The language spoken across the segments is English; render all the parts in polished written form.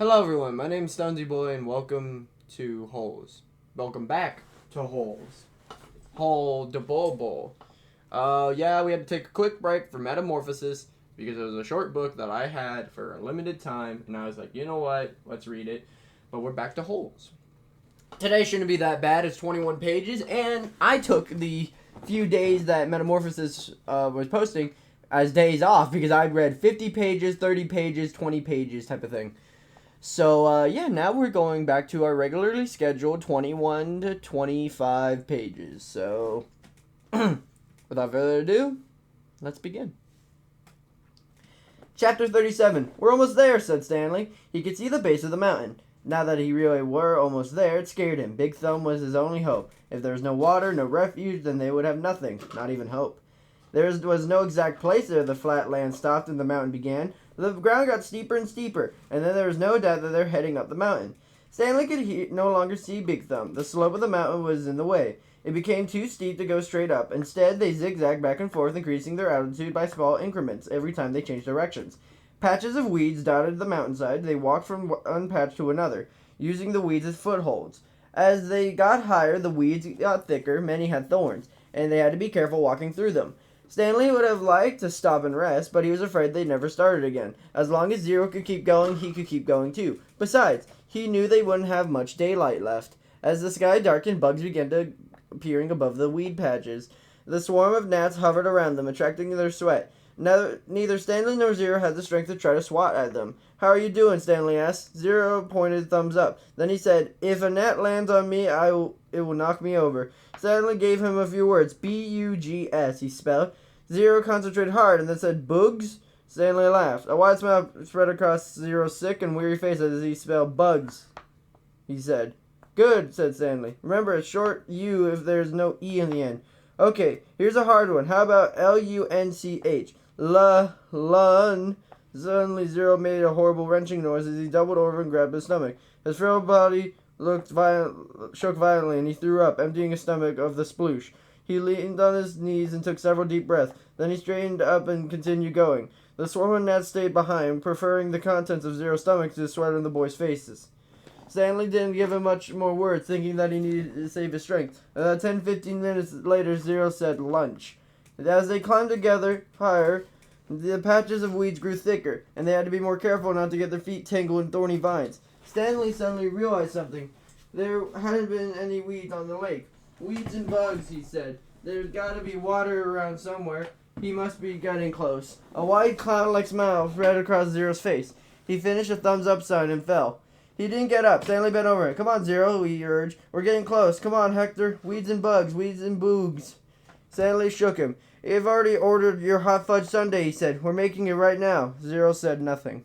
Hello everyone, my name is Stonesy Boy and welcome to Holes. Welcome back to Holes. Hole de Bobo. Yeah, we had to take a quick break for Metamorphosis because it was a short book that I had for a limited time and I was like, you know what, let's read it. But we're back to Holes. Today shouldn't be that bad, it's 21 pages and I took the few days that Metamorphosis was posting as days off because I read 50 pages, 30 pages, 20 pages type of thing. So, yeah, now we're going back to our regularly scheduled 21 to 25 pages. So, without further ado, let's begin. Chapter 37. We're almost there, said Stanley. He could see the base of the mountain. Now that he really were almost there, it scared him. Big Thumb was his only hope. If there was no water, no refuge, then they would have nothing, not even hope. There was no exact place where the flat land stopped and the mountain began. The ground got steeper and steeper, and then there was no doubt that they're heading up the mountain. Stanley could no longer see Big Thumb. The slope of the mountain was in the way. It became too steep to go straight up. Instead, they zigzagged back and forth, increasing their altitude by small increments every time they changed directions. Patches of weeds dotted the mountainside. They walked from one patch to another, using the weeds as footholds. As they got higher, the weeds got thicker. Many had thorns, and they had to be careful walking through them. Stanley would have liked to stop and rest, but he was afraid they'd never started again. As long as Zero could keep going, he could keep going too. Besides, he knew they wouldn't have much daylight left. As the sky darkened, bugs began appearing above the weed patches. The swarm of gnats hovered around them, attracting their sweat. Neither Stanley nor Zero had the strength to try to swat at them. "How are you doing?" Stanley asked. Zero pointed thumbs up. Then he said, "If a gnat lands on me, it will knock me over." Stanley gave him a few words. B-U-G-S, he spelled. Zero concentrated hard and then said, "Bugs?" Stanley laughed. A wide smile spread across Zero's sick and weary face as he spelled bugs, he said. "Good," said Stanley. "Remember, it's short U if there's no E in the end." "Okay, here's a hard one. How about L-U-N-C-H? Lun. Suddenly Zero made a horrible wrenching noise as he doubled over and grabbed his stomach. His frail body shook violently and he threw up, emptying his stomach of the sploosh. He leaned on his knees and took several deep breaths. Then he straightened up and continued going. The swarm of gnats stayed behind, preferring the contents of Zero's stomach to the sweat on the boys' faces. Stanley didn't give him much more words, thinking that he needed to save his strength. 10-15 minutes later, Zero said lunch. As they climbed together higher, the patches of weeds grew thicker, and they had to be more careful not to get their feet tangled in thorny vines. Stanley suddenly realized something. There hadn't been any weeds on the lake. "Weeds and bugs," he said. "There's got to be water around somewhere. He must be getting close." A wide clown-like smile spread across Zero's face. He finished a thumbs-up sign and fell. He didn't get up. Stanley bent over him. "Come on, Zero," he urged. "We're getting close. Come on, Hector. Weeds and bugs. Weeds and boogs." Stanley shook him. "You've already ordered your hot fudge sundae," he said. "We're making it right now." Zero said nothing.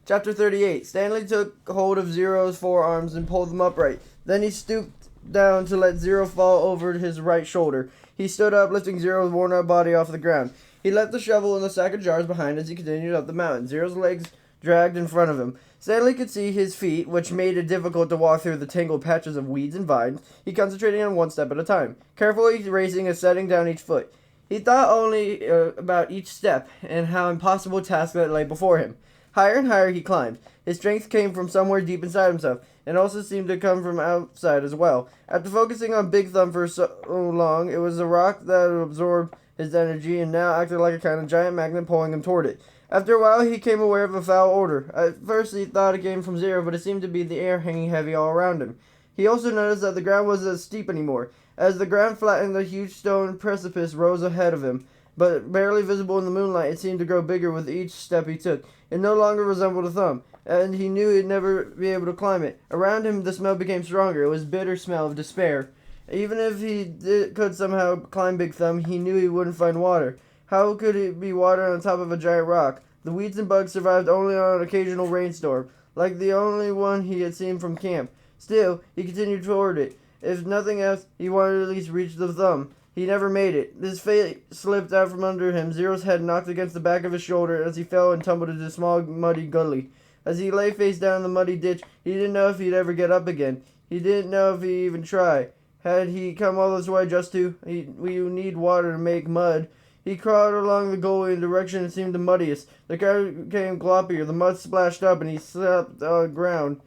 Chapter 38. Stanley took hold of Zero's forearms and pulled them upright. Then he stooped down to let Zero fall over his right shoulder. He stood up, lifting Zero's worn-out body off the ground. He left the shovel and the sack of jars behind as he continued up the mountain. Zero's legs dragged in front of him. Stanley could see his feet, which made it difficult to walk through the tangled patches of weeds and vines. He concentrated on one step at a time, carefully raising and setting down each foot. He thought only about each step and how impossible task that lay before him. Higher and higher he climbed. His strength came from somewhere deep inside himself, and also seemed to come from outside as well. After focusing on Big Thumb for so long, it was the rock that absorbed his energy and now acted like a kind of giant magnet pulling him toward it. After a while, he became aware of a foul odor. At first, he thought it came from Zero, but it seemed to be the air hanging heavy all around him. He also noticed that the ground wasn't as steep anymore. As the ground flattened, a huge stone precipice rose ahead of him. But barely visible in the moonlight, it seemed to grow bigger with each step he took. It no longer resembled a thumb, and he knew he'd never be able to climb it. Around him, the smell became stronger. It was a bitter smell of despair. Even if he could somehow climb Big Thumb, he knew he wouldn't find water. How could it be water on top of a giant rock? The weeds and bugs survived only on an occasional rainstorm, like the only one he had seen from camp. Still, he continued toward it. If nothing else, he wanted to at least reach the thumb. He never made it. His feet slipped out from under him. Zero's head knocked against the back of his shoulder as he fell and tumbled into a small, muddy gully. As he lay face down in the muddy ditch, he didn't know if he'd ever get up again. He didn't know if he'd even try. Had he come all this way just to? We need water to make mud. He crawled along the gully in a direction that seemed the muddiest. The ground became gloppier, the mud splashed up, and he slipped on the ground.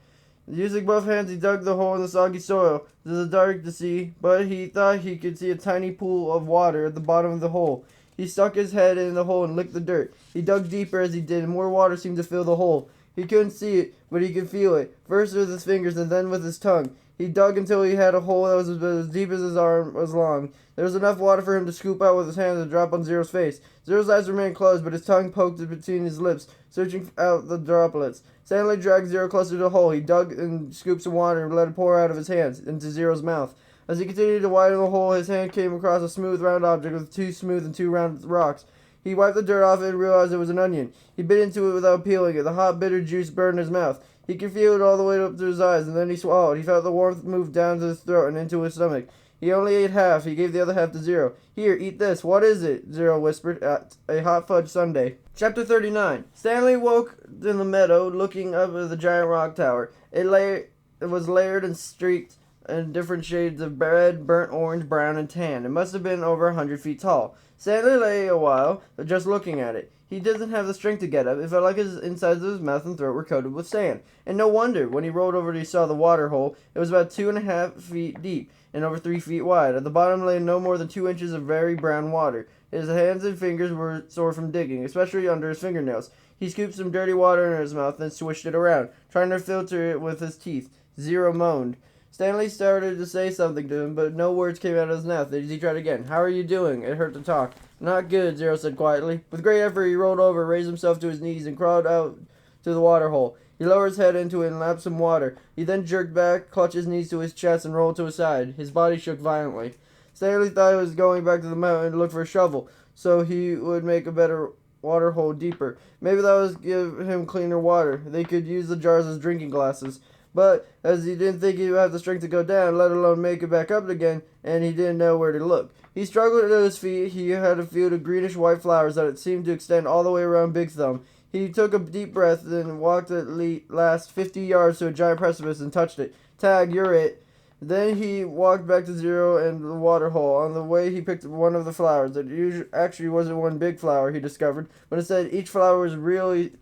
Using both hands, he dug the hole in the soggy soil. It was dark to see, but he thought he could see a tiny pool of water at the bottom of the hole. He stuck his head in the hole and licked the dirt. He dug deeper as he did, and more water seemed to fill the hole. He couldn't see it, but he could feel it, first with his fingers and then with his tongue. He dug until he had a hole that was as deep as his arm was long. There was enough water for him to scoop out with his hands and drop on Zero's face. Zero's eyes remained closed, but his tongue poked between his lips, searching out the droplets. Stanley dragged Zero closer to the hole. He dug and scooped some water and let it pour out of his hands into Zero's mouth. As he continued to widen the hole, his hand came across a smooth, round object with two smooth and two round rocks. He wiped the dirt off it and realized it was an onion. He bit into it without peeling it. The hot, bitter juice burned his mouth. He could feel it all the way up to his eyes, and then he swallowed. He felt the warmth move down to his throat and into his stomach. He only ate half. He gave the other half to Zero. "Here, eat this. What is it?" Zero whispered. "A hot fudge sundae." Chapter 39. Stanley woke in the meadow, looking up at the giant rock tower. It was layered and streaked in different shades of red, burnt orange, brown, and tan. It must have been over 100 feet tall. Stanley lay a while, just looking at it. He didn't have the strength to get up. It felt like his insides of his mouth and throat were coated with sand. And no wonder, when he rolled over he saw the water hole. It was about 2.5 feet deep and over 3 feet wide. At the bottom lay no more than 2 inches of very brown water. His hands and fingers were sore from digging, especially under his fingernails. He scooped some dirty water in his mouth and swished it around, trying to filter it with his teeth. Zero moaned. Stanley started to say something to him, but no words came out of his mouth. He tried again. "How are you doing?" It hurt to talk. "Not good," Zero said quietly. With great effort, he rolled over, raised himself to his knees, and crawled out to the water hole. He lowered his head into it and lapped some water. He then jerked back, clutched his knees to his chest, and rolled to his side. His body shook violently. Stanley thought he was going back to the mountain to look for a shovel, so he would make a better water hole deeper. Maybe that would give him cleaner water. They could use the jars as drinking glasses. But as he didn't think he would have the strength to go down, let alone make it back up again, and he didn't know where to look. He struggled to his feet. He had a field of greenish-white flowers that seemed to extend all the way around Big Thumb. He took a deep breath, then walked at last 50 yards to a giant precipice and touched it. "Tag, you're it." Then he walked back to Zero and the water hole. On the way, he picked one of the flowers. It actually wasn't one big flower, he discovered, but instead each flower was really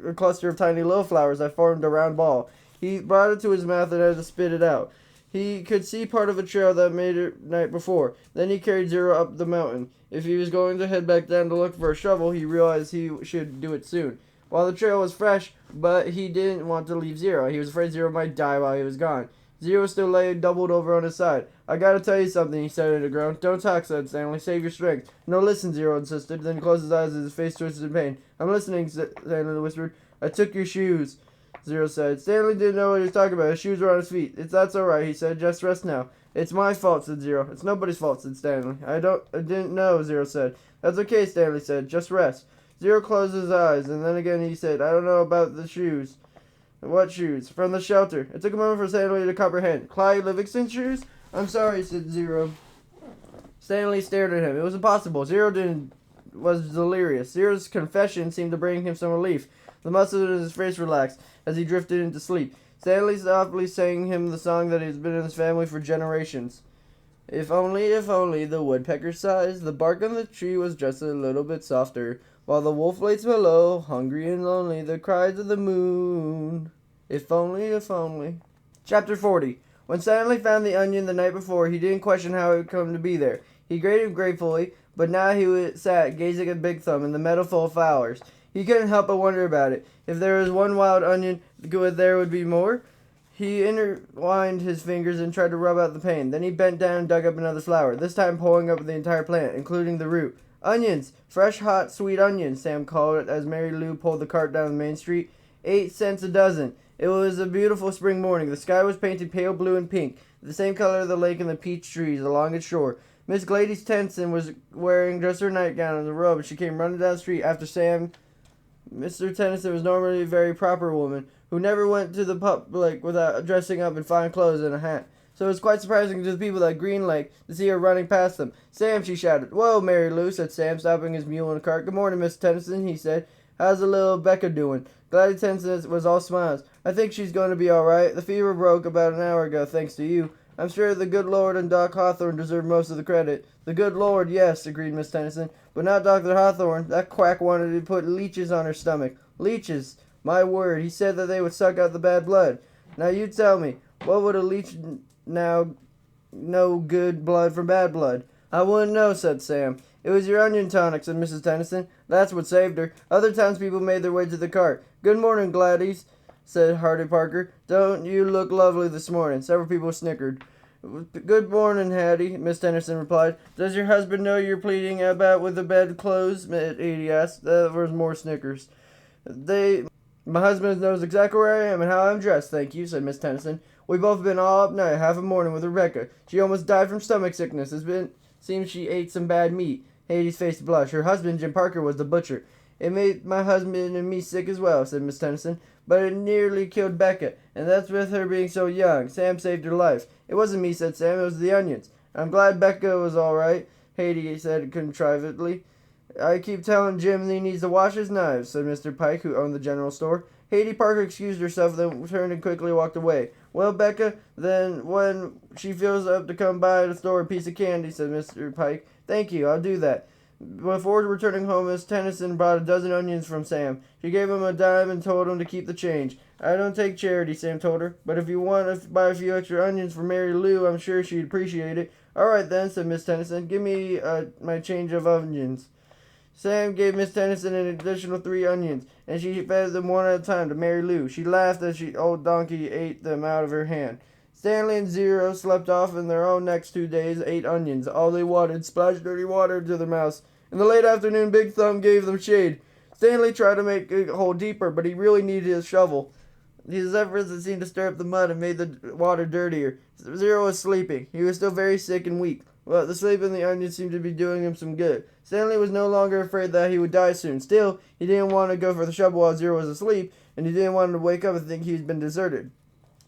a cluster of tiny little flowers that formed a round ball. He brought it to his mouth and had to spit it out. He could see part of a trail that made it night before. Then he carried Zero up the mountain. If he was going to head back down to look for a shovel, he realized he should do it soon. While the trail was fresh, but he didn't want to leave Zero. He was afraid Zero might die while he was gone. Zero still lay doubled over on his side. "I gotta tell you something," he said in a groan. "Don't talk," said Stanley. "Save your strength." "No, listen," Zero insisted, then closed his eyes as his face twisted in pain. "I'm listening," Stanley whispered. "I took your shoes," Zero said. Stanley didn't know what he was talking about. His shoes were on his feet. "That's all right," he said. "Just rest now." "It's my fault," said Zero. "It's nobody's fault," said Stanley. I didn't know," Zero said. "That's okay," Stanley said. "Just rest." Zero closed his eyes, and then again he said, "I don't know about the shoes." "What shoes?" "From the shelter." It took a moment for Stanley to comprehend. "Clyde Livingston's shoes?" "I'm sorry," said Zero. Stanley stared at him. It was impossible. Was delirious. Zero's confession seemed to bring him some relief. The muscles in his face relaxed as he drifted into sleep. Stanley softly sang him the song that has been in his family for generations. If only the woodpecker sighs, the bark on the tree was just a little bit softer, while the wolf waits below, hungry and lonely, the cries of the moon. If only. Chapter 40. When Stanley found the onion the night before, he didn't question how it would come to be there. He grated gratefully, but now he sat gazing at Big Thumb in the meadow full of flowers. He couldn't help but wonder about it. If there was one wild onion, there would be more. He intertwined his fingers and tried to rub out the pain. Then he bent down and dug up another flower, this time pulling up the entire plant, including the root. "Onions! Fresh, hot, sweet onions," Sam called it as Mary Lou pulled the cart down the main street. 8 cents a dozen. It was a beautiful spring morning. The sky was painted pale blue and pink, the same color of the lake and the peach trees along its shore. Miss Gladys Tennyson was wearing just her nightgown and a robe, and she came running down the street after Sam. Mr. Tennyson was normally a very proper woman, who never went to the public without dressing up in fine clothes and a hat. So it was quite surprising to the people at Green Lake to see her running past them. "Sam," she shouted. "Whoa, Mary Lou," said Sam, stopping his mule in the cart. "Good morning, Miss Tennyson," he said. "How's the little Becca doing?" Gladys Tennyson was all smiles. "I think she's going to be all right. The fever broke about an hour ago, thanks to you." I'm sure the good Lord and Doc Hawthorne deserve most of the credit. The good Lord, yes, agreed Miss Tennyson, but not Dr. Hawthorne. That quack wanted to put leeches on her stomach. Leeches! My word, he said that they would suck out the bad blood. Now you tell me, what would a leech now know good blood from bad blood? I wouldn't know, said Sam. It was your onion tonic, said Mrs. Tennyson. That's what saved her. Other townspeople made their way to the cart. Good morning, Gladys, said Hardy Parker. Don't you look lovely this morning? Several people snickered. Good morning, Hattie, Miss Tennyson replied. Does your husband know you're pleading about with the bedclothes? Edie asked. There was more snickers. My husband knows exactly where I am and how I'm dressed, thank you, said Miss Tennyson. We've both been all up night, half a morning with Rebecca. She almost died from stomach sickness. Seems she ate some bad meat. Hattie's face blushed. Her husband, Jim Parker, was the butcher. It made my husband and me sick as well, said Miss Tennyson, but it nearly killed Becca, and that's with her being so young. Sam saved her life. It wasn't me, said Sam, it was the onions. I'm glad Becca was all right, Hattie said contrivedly. I keep telling Jim he needs to wash his knives, said Mr. Pike, who owned the general store. Hattie Parker excused herself, then turned and quickly walked away. Well, Becca, then when she feels up to come by the store a piece of candy, said Mr. Pike. Thank you, I'll do that. Before returning home, Miss Tennyson brought a dozen onions from Sam. She gave him a dime and told him to keep the change. I don't take charity, Sam told her, but if you want to buy a few extra onions for Mary Lou, I'm sure she'd appreciate it. All right then, said Miss Tennyson. Give me my change of onions. Sam gave Miss Tennyson an additional 3 onions, and she fed them one at a time to Mary Lou. She laughed as the old donkey ate them out of her hand. Stanley and Zero slept off in their own next 2 days, ate onions. All they wanted, splashed dirty water into their mouths. In the late afternoon, Big Thumb gave them shade. Stanley tried to make the hole deeper, but he really needed his shovel. His efforts seemed to stir up the mud and made the water dirtier. Zero was sleeping. He was still very sick and weak, but the sleep and the onions seemed to be doing him some good. Stanley was no longer afraid that he would die soon. Still, he didn't want to go for the shovel while Zero was asleep, and he didn't want him to wake up and think he'd been deserted.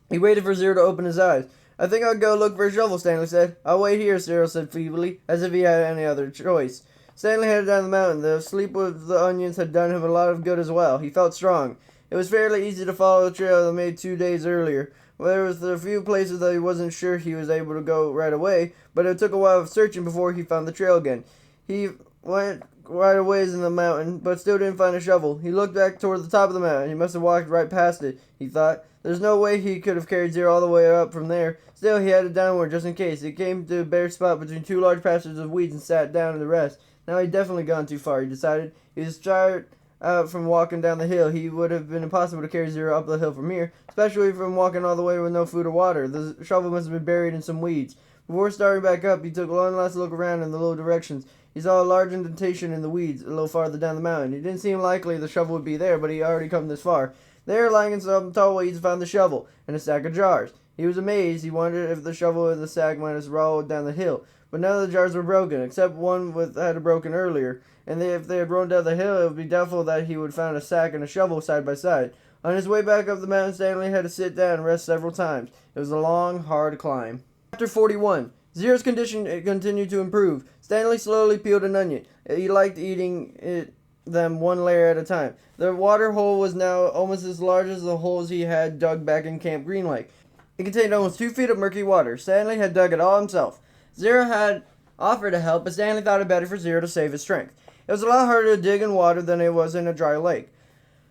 He waited for Zero to open his eyes. I think I'll go look for a shovel, Stanley said. I'll wait here, Zero said feebly, as if he had any other choice. Stanley headed down the mountain. The sleep with the onions had done him a lot of good as well. He felt strong. It was fairly easy to follow the trail that made 2 days earlier. There was a few places that he wasn't sure he was able to go right away, but it took a while of searching before he found the trail again. He went right a ways in the mountain, but still didn't find a shovel. He looked back toward the top of the mountain. He must have walked right past it, he thought. There's no way he could have carried Zero all the way up from there. Still, he headed downward just in case. He came to a bare spot between 2 large patches of weeds and sat down to rest. Now he'd definitely gone too far, he decided. He was tired out from walking down the hill. He would have been impossible to carry Zero up the hill from here, especially from walking all the way with no food or water. The shovel must have been buried in some weeds. Before starting back up, he took one last look around in the low directions. He saw a large indentation in the weeds a little farther down the mountain. It didn't seem likely the shovel would be there, but he had already come this far. There, lying in some tall weeds, found the shovel and a stack of jars. He was amazed. He wondered if the shovel and the sack might have rolled down the hill. But none of the jars were broken, except one had broken earlier, and if they had rolled down the hill, it would be doubtful that he would find a sack and a shovel side by side. On his way back up the mountain, Stanley had to sit down and rest several times. It was a long, hard climb. Chapter 41. Zero's condition continued to improve. Stanley slowly peeled an onion. He liked eating them one layer at a time. The water hole was now almost as large as the holes he had dug back in Camp Green Lake. It contained almost 2 feet of murky water. Stanley had dug it all himself. Zero had offered to help, but Stanley thought it better for Zero to save his strength. It was a lot harder to dig in water than it was in a dry lake.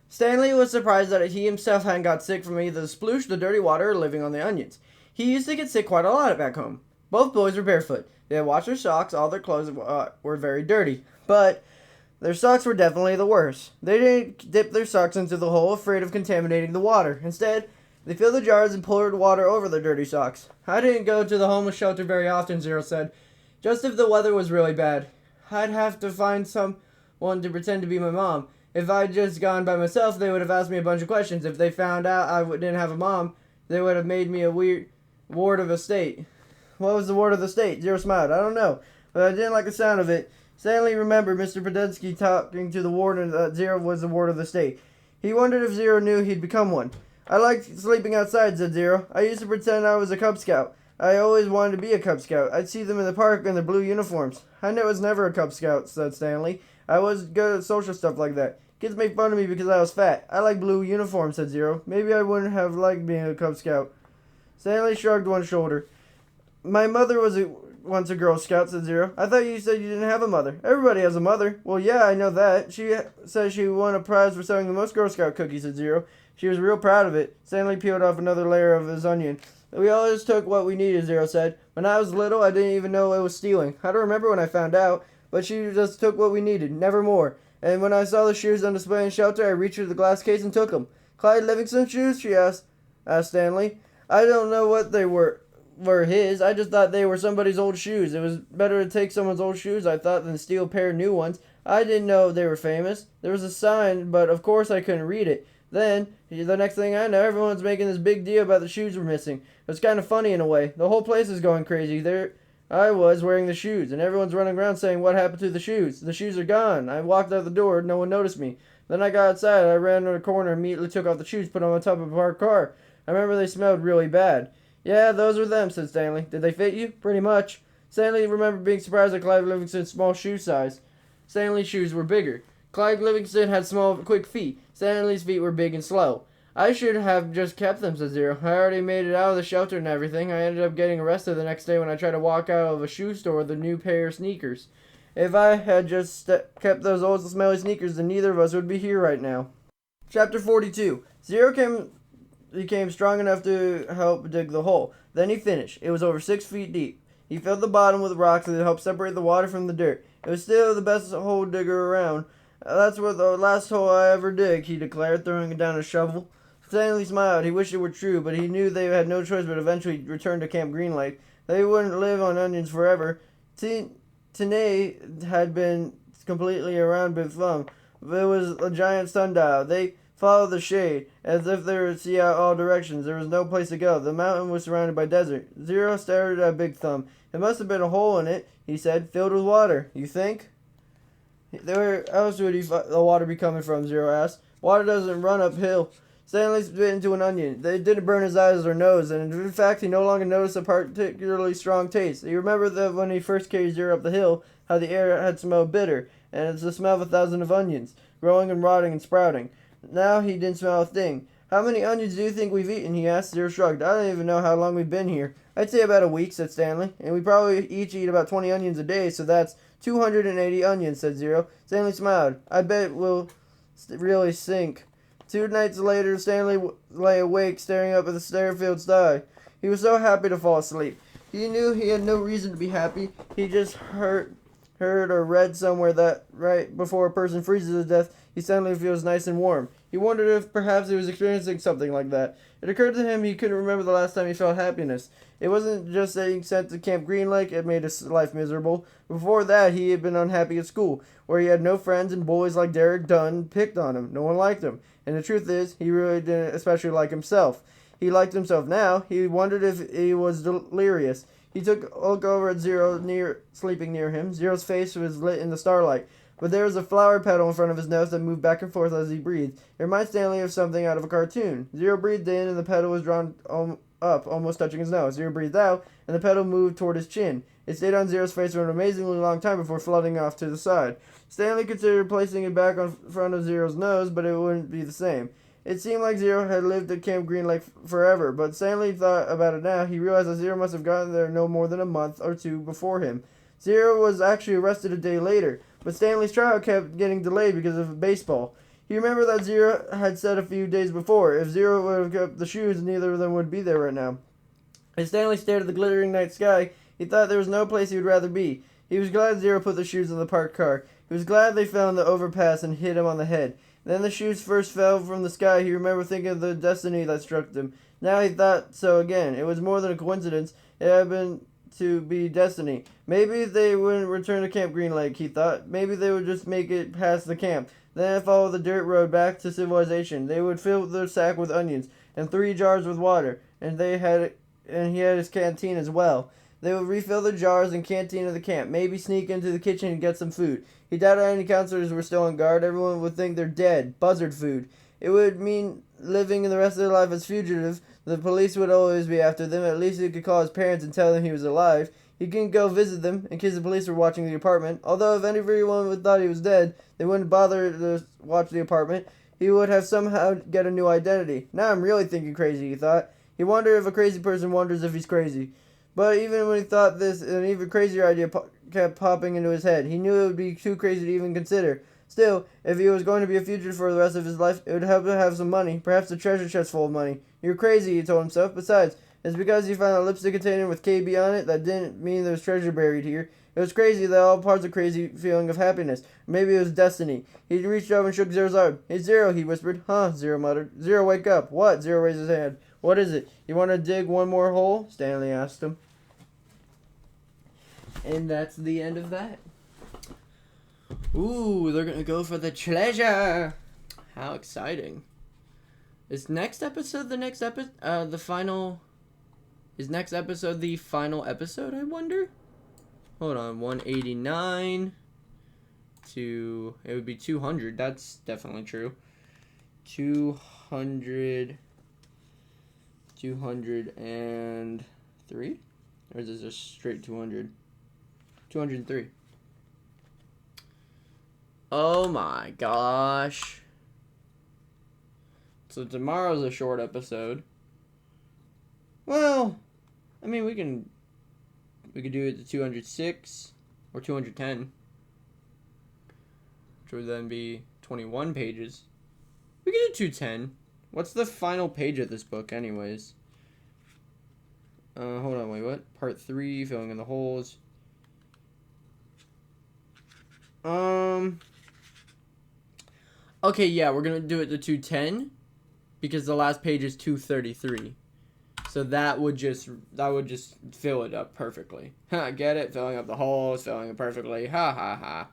Stanley was surprised that he himself hadn't got sick from either the sploosh, the dirty water, or living on the onions. He used to get sick quite a lot back home. Both boys were barefoot. They had washed their socks. All their clothes were very dirty. But their socks were definitely the worst. They didn't dip their socks into the hole, afraid of contaminating the water. Instead, they filled the jars and poured water over their dirty socks. I didn't go to the homeless shelter very often, Zero said. Just if the weather was really bad. I'd have to find someone to pretend to be my mom. If I'd just gone by myself, they would have asked me a bunch of questions. If they found out I didn't have a mom, they would have made me a weird ward of the state. What was the ward of the state? Zero smiled. I don't know, but I didn't like the sound of it. Stanley remembered Mr. Podensky talking to the warden that Zero was the ward of the state. He wondered if Zero knew he'd become one. I liked sleeping outside, said Zero. I used to pretend I was a Cub Scout. I always wanted to be a Cub Scout. I'd see them in the park in their blue uniforms. I was never a Cub Scout, said Stanley. I was good at social stuff like that. Kids made fun of me because I was fat. I like blue uniforms, said Zero. Maybe I wouldn't have liked being a Cub Scout. Stanley shrugged one shoulder. My mother was once a Girl Scout, said Zero. I thought you said you didn't have a mother. Everybody has a mother. Well, yeah, I know that. She says she won a prize for selling the most Girl Scout cookies, said Zero. She was real proud of it. Stanley peeled off another layer of his onion. We always took what we needed, Zero said. When I was little, I didn't even know it was stealing. I don't remember when I found out, but she just took what we needed, never more. And when I saw the shoes on display in shelter, I reached for the glass case and took them. Clyde Livingston shoes? She asked Stanley. I don't know what they were his. I just thought they were somebody's old shoes. It was better to take someone's old shoes, I thought, than steal a pair of new ones. I didn't know they were famous. There was a sign, but of course I couldn't read it. Then, the next thing I know, everyone's making this big deal about the shoes were missing. It was kind of funny in a way. The whole place is going crazy. There I was wearing the shoes, and everyone's running around saying, what happened to the shoes? The shoes are gone. I walked out the door, no one noticed me. Then I got outside, I ran to the corner, immediately took off the shoes, put them on top of a parked car. I remember they smelled really bad. Yeah, those were them, said Stanley. Did they fit you? Pretty much. Stanley remembered being surprised at Clyde Livingston's small shoe size. Stanley's shoes were bigger. Clyde Livingston had small, quick feet. Stanley's feet were big and slow. I should have just kept them, said Zero. I already made it out of the shelter and everything. I ended up getting arrested the next day when I tried to walk out of a shoe store with a new pair of sneakers. If I had just kept those old smelly sneakers, then neither of us would be here right now. Chapter 42. Zero became strong enough to help dig the hole. Then he finished. It was over 6 feet deep. He filled the bottom with rocks that helped separate the water from the dirt. It was still the best hole digger around. That's what the last hole I ever dig, he declared, throwing down a shovel. Stanley smiled. He wished it were true, but he knew they had no choice but eventually return to Camp Green Lake. They wouldn't live on onions forever. Tene had been completely around Big Thumb. It was a giant sundial. They followed the shade, as if they were to see out all directions. There was no place to go. The mountain was surrounded by desert. Zero stared at Big Thumb. There must have been a hole in it, he said, filled with water. You think? Where else would the water be coming from? Zero asked. Water doesn't run uphill. Stanley bit into an onion. It didn't burn his eyes or nose, and in fact, he no longer noticed a particularly strong taste. He remembered that when he first carried Zero up the hill, how the air had smelled bitter, and it's the smell of 1,000 of onions, growing and rotting and sprouting. Now he didn't smell a thing. How many onions do you think we've eaten? He asked. Zero shrugged. I don't even know how long we've been here. I'd say about a week, said Stanley, and we probably each eat about 20 onions a day, so that's 280 onions, said Zero. Stanley smiled. I bet we'll really sink. 2 nights later, Stanley lay awake, staring up at the star-filled sky. He was so happy to fall asleep. He knew he had no reason to be happy. He just heard or read somewhere that right before a person freezes to death, he suddenly feels nice and warm. He wondered if perhaps he was experiencing something like that. It occurred to him he couldn't remember the last time he felt happiness. It wasn't just getting sent to Camp Green Lake, it made his life miserable. Before that, he had been unhappy at school, where he had no friends and boys like Derek Dunn picked on him. No one liked him. And the truth is, he really didn't especially like himself. He liked himself now. He wondered if he was delirious. He took a look over at Zero, sleeping near him. Zero's face was lit in the starlight, but there was a flower petal in front of his nose that moved back and forth as he breathed. It reminded Stanley of something out of a cartoon. Zero breathed in, and the petal was drawn up, almost touching his nose. Zero breathed out, and the petal moved toward his chin. It stayed on Zero's face for an amazingly long time before floating off to the side. Stanley considered placing it back on front of Zero's nose, but it wouldn't be the same. It seemed like Zero had lived at Camp Green Lake forever, but Stanley thought about it now. He realized that Zero must have gotten there no more than a month or two before him. Zero was actually arrested a day later, but Stanley's trial kept getting delayed because of baseball. He remembered that Zero had said a few days before, if Zero would have kept the shoes, neither of them would be there right now. As Stanley stared at the glittering night sky, he thought there was no place he would rather be. He was glad Zero put the shoes in the parked car. He was glad they fell in the overpass and hit him on the head. Then the shoes first fell from the sky. He remembered thinking of the destiny that struck them. Now he thought so again. It was more than a coincidence. It had been to be destiny. Maybe they wouldn't return to Camp Green Lake, he thought. Maybe they would just make it past the camp. Then follow the dirt road back to civilization. They would fill their sack with onions and 3 jars with water, and he had his canteen as well. They would refill the jars and canteen of the camp, maybe sneak into the kitchen and get some food. He doubted any counselors were still on guard. Everyone would think they're dead. Buzzard food. It would mean living the rest of their life as fugitives. The police would always be after them. At least he could call his parents and tell them he was alive. He couldn't go visit them in case the police were watching the apartment. Although if everyone thought he was dead, they wouldn't bother to watch the apartment. He would have somehow get a new identity. Now I'm really thinking crazy, he thought. He wondered if a crazy person wonders if he's crazy. But even when he thought this, an even crazier idea kept popping into his head. He knew it would be too crazy to even consider. Still, if he was going to be a fugitive for the rest of his life, it would help to have some money, perhaps a treasure chest full of money. You're crazy, he told himself. Besides, it's because he found a lipstick container with KB on it that didn't mean there was treasure buried here. It was crazy, that all parts of crazy feeling of happiness. Maybe it was destiny. He reached over and shook Zero's arm. Hey, Zero, he whispered. Huh, Zero muttered. Zero, wake up. What? Zero raised his hand. What is it? You want to dig one more hole? Stanley asked him. And that's the end of that. Ooh, they're going to go for the treasure. How exciting. Is next episode the next episode? The final... Is next episode the final episode, I wonder? Hold on, 189 to... It would be 200. That's definitely true. 200... 203? Or is this just straight 200? 203. Oh my gosh. So tomorrow's a short episode. Well, I mean, we could do it to 206 or 210. Which would then be 21 pages. We could do 210. What's the final page of this book anyways? Hold on, wait, what? Part 3, filling in the holes. Okay, yeah, we're gonna do it to 210 because the last page is 233. So that would just fill it up perfectly. Get it? Filling up the holes, filling it perfectly. Ha ha ha.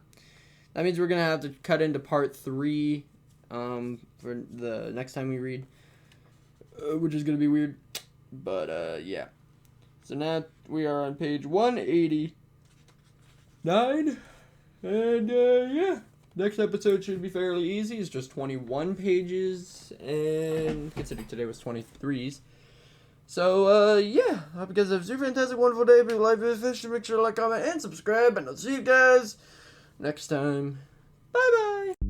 That means we're gonna have to cut into part 3 for the next time we read, which is gonna be weird. But yeah. So now we are on page 189. And, yeah. Next episode should be fairly easy. It's just 21 pages. And considering today was 23s. So, yeah. I hope you guys have a super fantastic, wonderful day. If you like this fish, make sure to like, comment, and subscribe. And I'll see you guys next time. Bye-bye.